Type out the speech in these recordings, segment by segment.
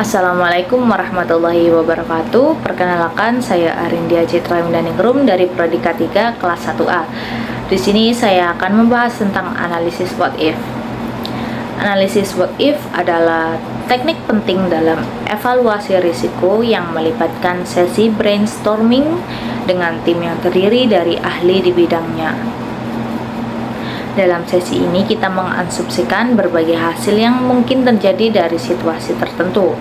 Assalamualaikum warahmatullahi wabarakatuh. Perkenalkan, saya Arindia Citra Windaningrum dari Prodi K3 kelas 1A. Di sini saya akan membahas tentang analisis what if. Analisis what if adalah teknik penting dalam evaluasi risiko yang melibatkan sesi brainstorming dengan tim yang terdiri dari ahli di bidangnya. Dalam sesi ini kita mengasumsikan berbagai hasil yang mungkin terjadi dari situasi tertentu.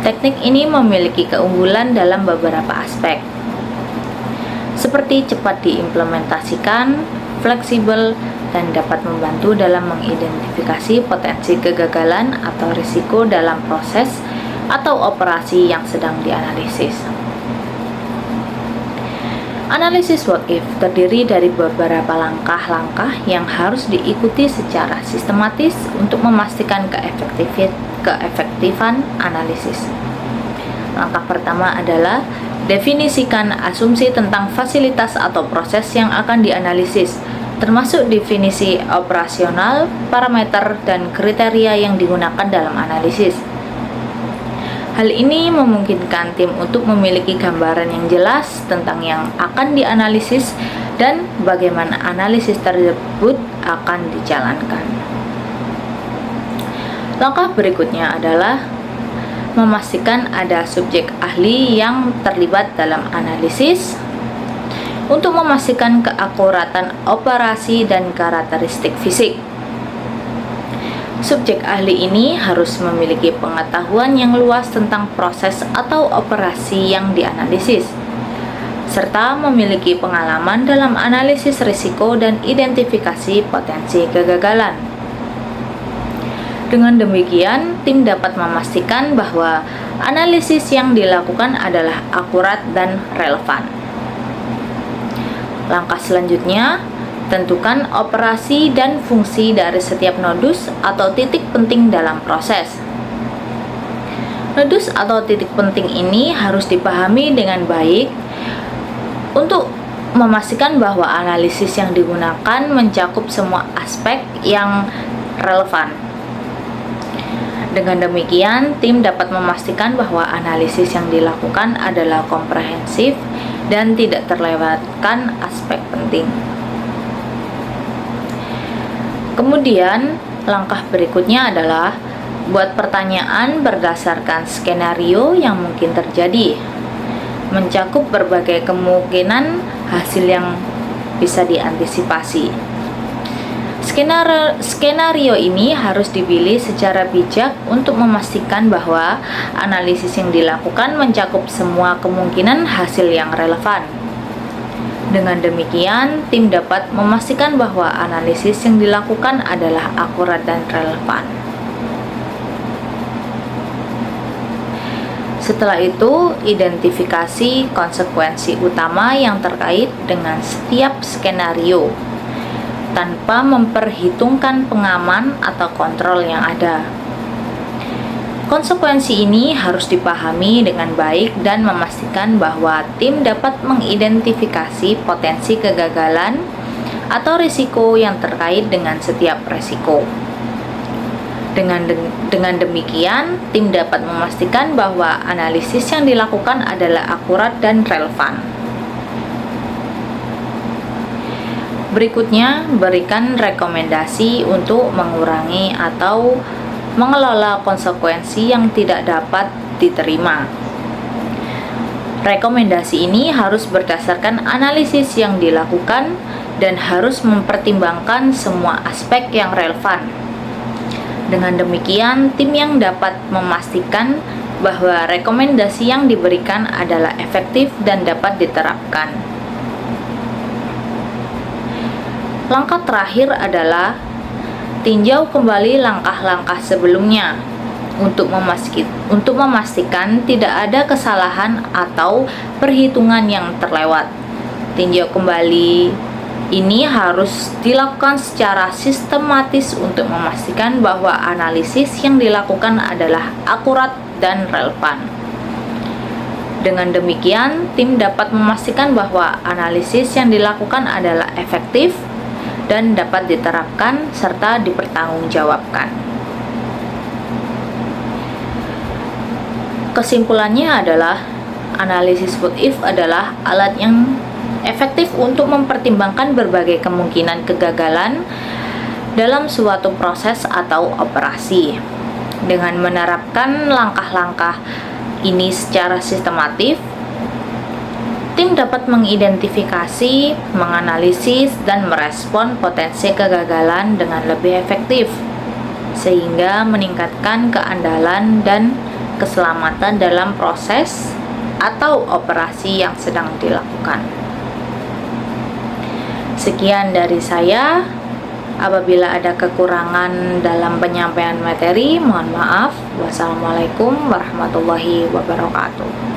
Teknik ini memiliki keunggulan dalam beberapa aspek, seperti cepat diimplementasikan, fleksibel, dan dapat membantu dalam mengidentifikasi potensi kegagalan atau risiko dalam proses atau operasi yang sedang dianalisis. Analisis what if terdiri dari beberapa langkah-langkah yang harus diikuti secara sistematis untuk memastikan keefektifan analisis. Langkah pertama adalah definisikan asumsi tentang fasilitas atau proses yang akan dianalisis, termasuk definisi operasional, parameter, dan kriteria yang digunakan dalam analisis. Hal ini memungkinkan tim untuk memiliki gambaran yang jelas tentang yang akan dianalisis dan bagaimana analisis tersebut akan dijalankan. Langkah berikutnya adalah memastikan ada subjek ahli yang terlibat dalam analisis untuk memastikan keakuratan operasi dan karakteristik fisik. Subjek ahli ini harus memiliki pengetahuan yang luas tentang proses atau operasi yang dianalisis, serta memiliki pengalaman dalam analisis risiko dan identifikasi potensi kegagalan. Dengan demikian, tim dapat memastikan bahwa analisis yang dilakukan adalah akurat dan relevan. Langkah selanjutnya, tentukan operasi dan fungsi dari setiap nodus atau titik penting dalam proses. Nodus atau titik penting ini harus dipahami dengan baik untuk memastikan bahwa analisis yang digunakan mencakup semua aspek yang relevan. Dengan demikian, tim dapat memastikan bahwa analisis yang dilakukan adalah komprehensif dan tidak terlewatkan aspek penting. Kemudian, langkah berikutnya adalah buat pertanyaan berdasarkan skenario yang mungkin terjadi, mencakup berbagai kemungkinan hasil yang bisa diantisipasi. Skenario ini harus dipilih secara bijak untuk memastikan bahwa analisis yang dilakukan mencakup semua kemungkinan hasil yang relevan. Dengan demikian, tim dapat memastikan bahwa analisis yang dilakukan adalah akurat dan relevan. Setelah itu, identifikasi konsekuensi utama yang terkait dengan setiap skenario, tanpa memperhitungkan pengaman atau kontrol yang ada. Konsekuensi ini harus dipahami dengan baik dan memastikan bahwa tim dapat mengidentifikasi potensi kegagalan atau risiko yang terkait dengan setiap risiko. Dengan demikian, tim dapat memastikan bahwa analisis yang dilakukan adalah akurat dan relevan. Berikutnya, berikan rekomendasi untuk mengurangi atau mengelola konsekuensi yang tidak dapat diterima. Rekomendasi ini harus berdasarkan analisis yang dilakukan dan harus mempertimbangkan semua aspek yang relevan. Dengan demikian, tim yang dapat memastikan bahwa rekomendasi yang diberikan adalah efektif dan dapat diterapkan. Langkah terakhir adalah tinjau kembali langkah-langkah sebelumnya untuk memastikan tidak ada kesalahan atau perhitungan yang terlewat. Tinjau kembali ini harus dilakukan secara sistematis untuk memastikan bahwa analisis yang dilakukan adalah akurat dan relevan. Dengan demikian, tim dapat memastikan bahwa analisis yang dilakukan adalah efektif dan dapat diterapkan serta dipertanggungjawabkan. Kesimpulannya adalah analisis what if adalah alat yang efektif untuk mempertimbangkan berbagai kemungkinan kegagalan dalam suatu proses atau operasi. Dengan menerapkan langkah-langkah ini secara sistematif, tim dapat mengidentifikasi, menganalisis, dan merespon potensi kegagalan dengan lebih efektif, sehingga meningkatkan keandalan dan keselamatan dalam proses atau operasi yang sedang dilakukan. Sekian dari saya. Apabila ada kekurangan dalam penyampaian materi, mohon maaf. Wassalamualaikum warahmatullahi wabarakatuh.